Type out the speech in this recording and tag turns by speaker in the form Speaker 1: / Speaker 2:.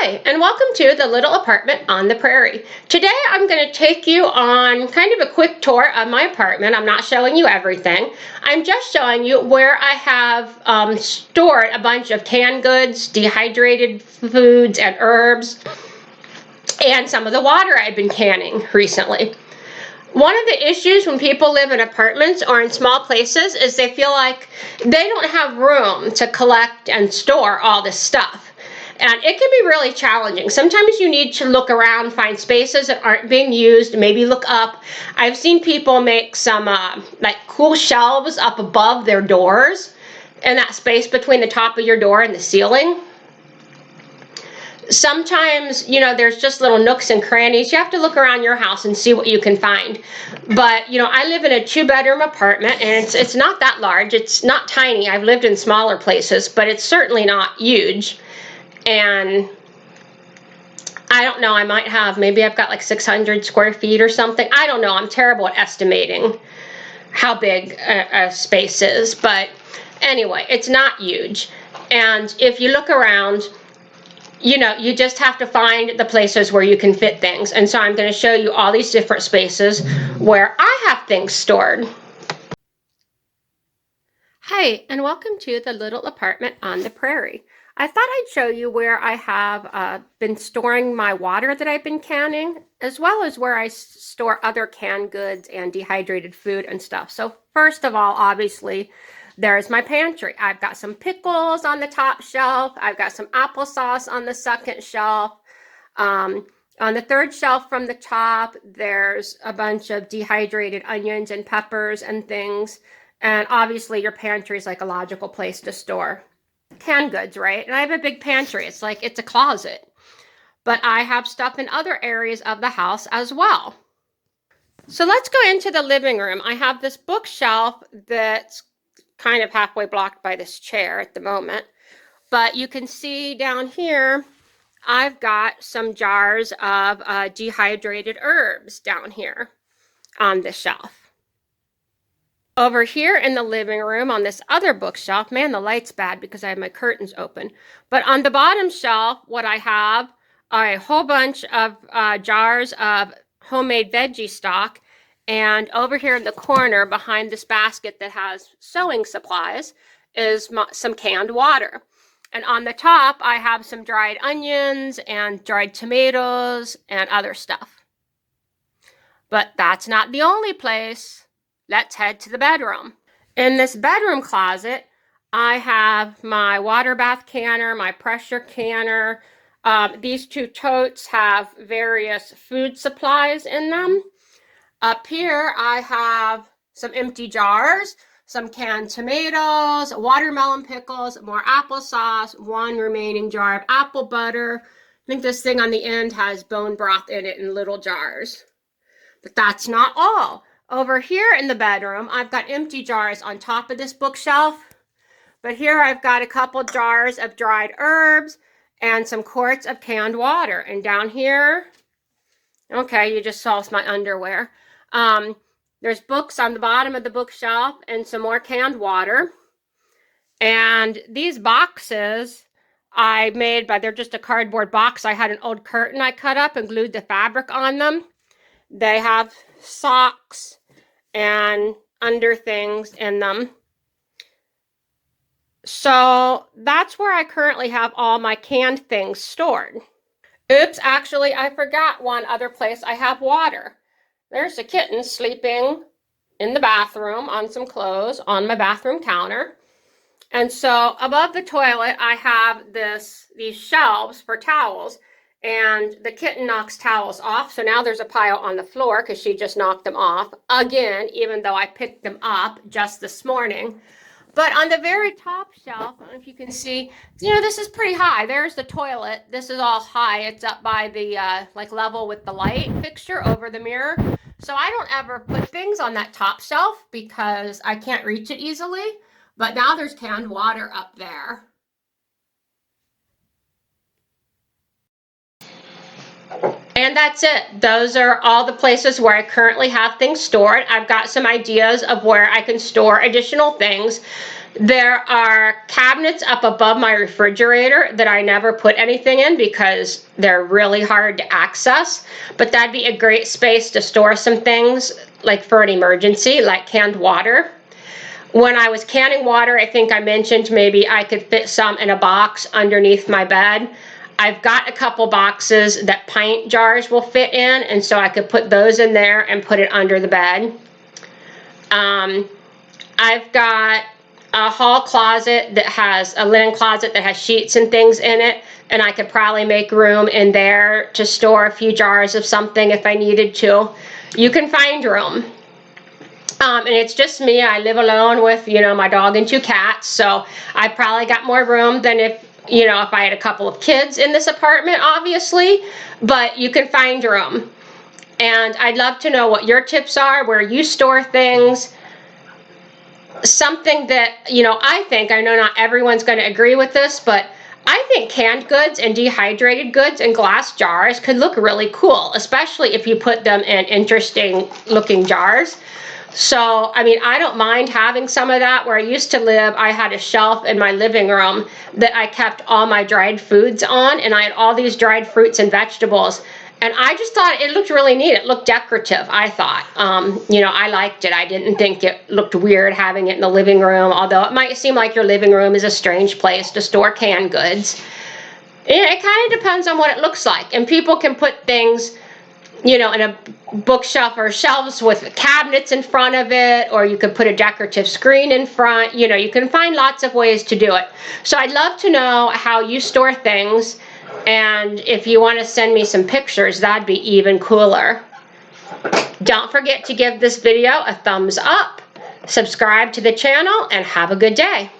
Speaker 1: Hi, and welcome to the little apartment on the prairie. Today I'm going to take you on kind of a quick tour of my apartment. I'm not showing you everything. I'm just showing you where I have stored a bunch of canned goods, dehydrated foods, and herbs, and some of the water I've been canning recently. One of the issues when people live in apartments or in small places is they feel like they don't have room to collect and store all this stuff. And it can be really challenging. Sometimes you need to look around, find spaces that aren't being used, maybe look up. I've seen people make some like cool shelves up above their doors, in that space between the top of your door and the ceiling. Sometimes, there's just little nooks and crannies. You have to look around your house and see what you can find. But, I live in a 2-bedroom apartment, and it's not that large. It's not tiny. I've lived in smaller places, but it's certainly not huge. And I don't know, maybe I've got like 600 square feet or something. I don't know, I'm terrible at estimating how big a space is. But anyway, it's not huge. And if you look around, you just have to find the places where you can fit things. And so I'm going to show you all these different spaces where I have things stored. Hi, and welcome to the little apartment on the prairie. I thought I'd show you where I have been storing my water that I've been canning, as well as where I store other canned goods and dehydrated food and stuff. So first of all, obviously, there's my pantry. I've got some pickles on the top shelf. I've got some applesauce on the second shelf. On the third shelf from the top, there's a bunch of dehydrated onions and peppers and things. And obviously, your pantry is like a logical place to store canned goods, right? And I have a big pantry. It's like it's a closet. But I have stuff in other areas of the house as well. So let's go into the living room. I have this bookshelf that's kind of halfway blocked by this chair at the moment. But you can see down here, I've got some jars of dehydrated herbs down here on the shelf. Over here in the living room on this other bookshelf, man, the light's bad because I have my curtains open. But on the bottom shelf, what I have are a whole bunch of jars of homemade veggie stock. And over here in the corner behind this basket that has sewing supplies is some canned water. And on the top, I have some dried onions and dried tomatoes and other stuff. But that's not the only place. Let's head to the bedroom. In this bedroom closet, I have my water bath canner, my pressure canner. These two totes have various food supplies in them. Up here, I have some empty jars, some canned tomatoes, watermelon pickles, more applesauce, one remaining jar of apple butter. I think this thing on the end has bone broth in it in little jars. But that's not all. Over here in the bedroom, I've got empty jars on top of this bookshelf. But here I've got a couple jars of dried herbs and some quarts of canned water. And down here, okay, you just saw my underwear. There's books on the bottom of the bookshelf and some more canned water. And these boxes I made they're just a cardboard box. I had an old curtain I cut up and glued the fabric on them. They have socks and under things in them. So that's where I currently have all my canned things stored. Oops, actually, I forgot one other place I have water. There's a kitten sleeping in the bathroom on some clothes on my bathroom counter. And so above the toilet, I have these shelves for towels. And the kitten knocks towels off. So now there's a pile on the floor because she just knocked them off again, even though I picked them up just this morning. But on the very top shelf, I don't know if you can see, this is pretty high. There's the toilet. This is all high. It's up by the level with the light fixture over the mirror. So I don't ever put things on that top shelf because I can't reach it easily. But now there's canned water up there. And that's it. Those are all the places where I currently have things stored. I've got some ideas of where I can store additional things. There are cabinets up above my refrigerator that I never put anything in because they're really hard to access, but that'd be a great space to store some things like for an emergency, like canned water. When I was canning water, I think I mentioned maybe I could fit some in a box underneath my bed. I've got a couple boxes that pint jars will fit in, and so I could put those in there and put it under the bed. I've got a hall closet that has a linen closet that has sheets and things in it, and I could probably make room in there to store a few jars of something if I needed to. You can find room. And it's just me. I live alone with, you know, my dog and 2 cats, so I probably got more room than if, you know, if I had a couple of kids in this apartment, obviously, but you can find room. And I'd love to know what your tips are, where you store things. Something that, you know, I know not everyone's going to agree with this, but I think canned goods and dehydrated goods in glass jars could look really cool, especially if you put them in interesting looking jars. So, I mean, I don't mind having some of that. Where I used to live, I had a shelf in my living room that I kept all my dried foods on, and I had all these dried fruits and vegetables. And I just thought it looked really neat. It looked decorative, I thought. You know, I liked it. I didn't think it looked weird having it in the living room, although it might seem like your living room is a strange place to store canned goods. It kind of depends on what it looks like. And people can put things, you know, in a bookshelf or shelves with cabinets in front of it, or you could put a decorative screen in front. You know, you can find lots of ways to do it. So I'd love to know how you store things. And if you want to send me some pictures, that'd be even cooler. Don't forget to give this video a thumbs up, subscribe to the channel, and have a good day.